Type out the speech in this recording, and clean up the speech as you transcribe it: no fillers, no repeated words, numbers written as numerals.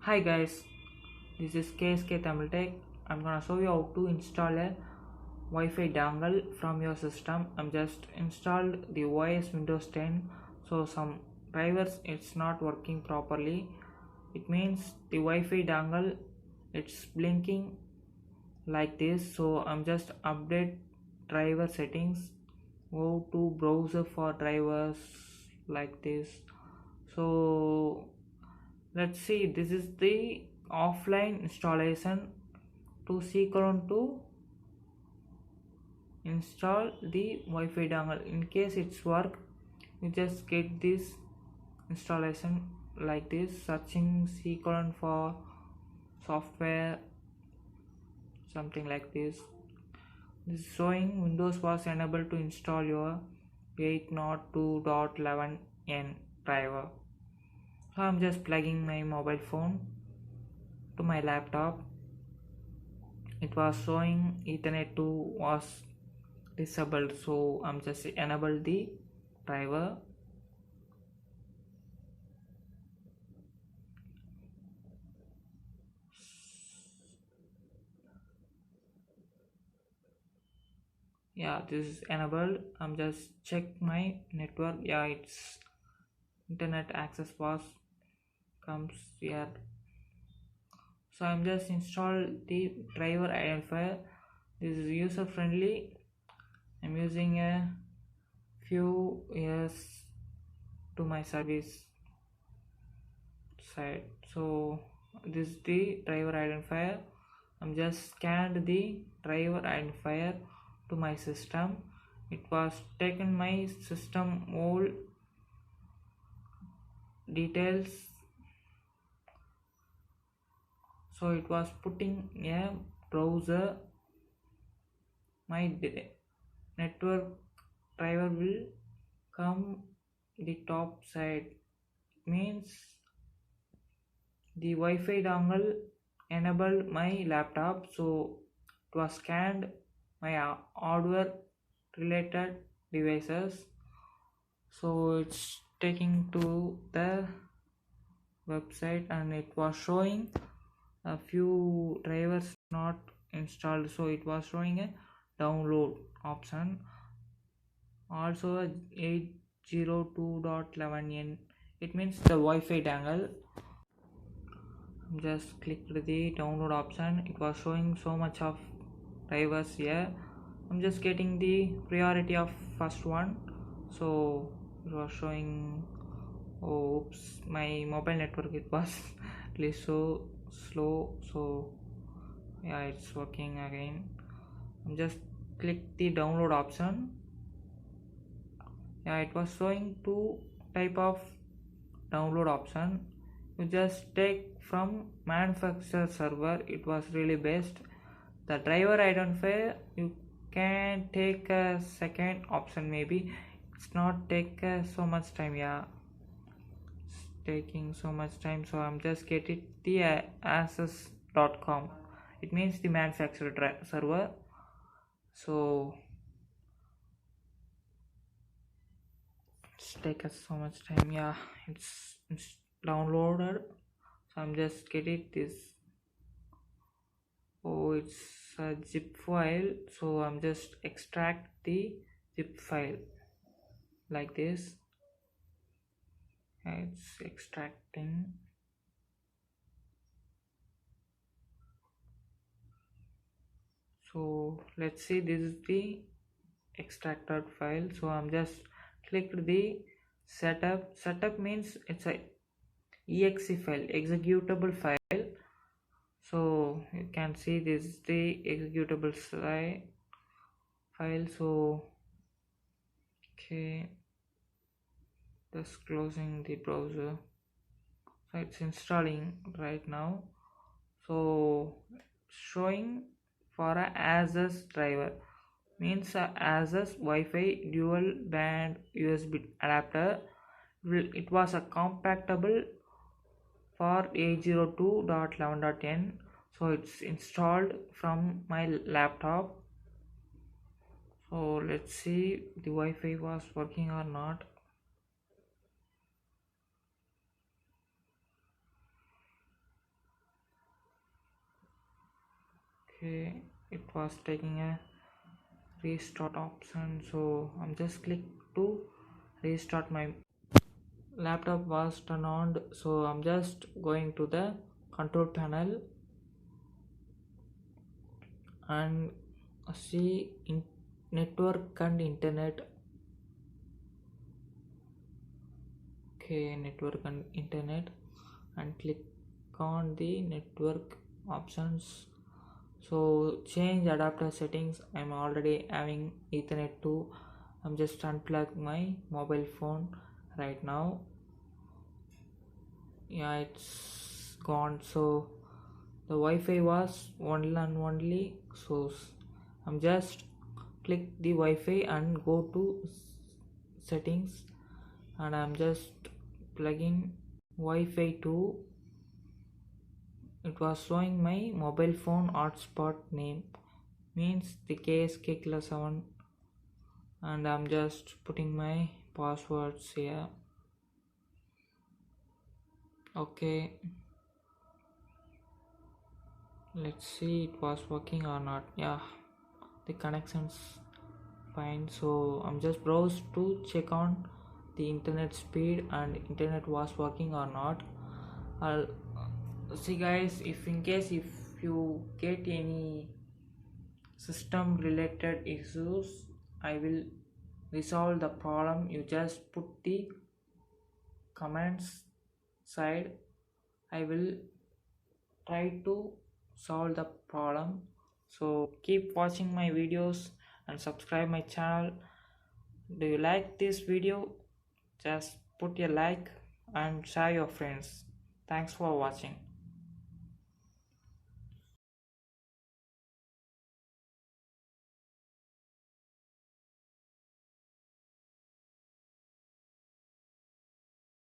Hi guys, this is KSK Tamil Tech. I'm gonna show you how to install a Wi-Fi dongle from your system. I'm just installed the OS Windows 10, so some drivers it's not working properly. It means the Wi-Fi dongle it's blinking like this. So I'm just update driver settings. Go to browser for drivers like this. So let's see, this is the offline installation. To second to install the Wi-Fi dongle. In case it's work, you just get this installation like this, searching second for software, something like this. This is showing Windows was enabled to install your 802.11n driver. So I'm just plugging my mobile phone to my laptop. It was showing Ethernet 2 was disabled, so I'm just enable the driver. Yeah, this is enabled. I'm just check my network. Yeah, it's internet access was comes here. So I'm just install the driver identifier. This is user friendly. I'm using a few years to my service side. So this is the driver identifier. I'm just scanned the driver identifier to my system. It was taken my system all details. So it was putting a browser. My network driver will come the top side. It means the Wi-Fi dongle enabled my laptop, so it was scanned my hardware related devices. So it's taking to the website and it was showing a few drivers not installed, so it was showing a download option, also a 802.11n. It means the Wi-Fi dongle. Just clicked the download option. It was showing so much of drivers here. I'm just getting the priority of first one, so it was showing. Oops, my mobile network it was really so slow, so yeah, it's working again. I'm just click the download option. Yeah, it was showing two type of download option. You just take from manufacturer server, it was really best. The driver identifier you can take a second option, maybe it's not take so much time. Yeah, it's taking so much time, so I'm just get it the access.com. It means the manufacturer server. So it's take us so much time. Yeah, it's downloaded, so I'm just get it this. Oh, it's a zip file, so I'm just extract the zip file like this. It's extracting. So let's see, this is the extracted file. So I'm just clicked the setup means it's a exe file, executable file. So you can see this is the executable file. So okay, just closing the browser. So it's installing right now. So showing for a ASUS driver means a ASUS Wi-Fi dual band USB adapter. It was a compatible for 802.11n. so it's installed from my laptop. So let's see the Wi-Fi was working or not. Okay, it was taking a restart option, so I'm just click to restart. My laptop was turned on, so I'm just going to the control panel and see in network and internet. Okay, network and internet, and click on the network options. So change adapter settings. I'm already having Ethernet 2. I'm just unplug my mobile phone right now. Yeah, it's gone. So the Wi-Fi was only and only. So I'm just click the Wi-Fi and go to settings, and I'm just plugging Wi-Fi 2. It was showing my mobile phone hotspot name, means the KSK7, and I'm just putting my passwords here. Okay, let's see it was working or not. Yeah, the connection's fine. So I'm just browse to check on the internet speed and internet was working or not. I'll see guys, if in case if you get any system related issues, I will resolve the problem. You just put the comments side. I will try to solve the problem. So keep watching my videos and subscribe my channel. Do you like this video? Just put a like and share your friends. Thanks for watching.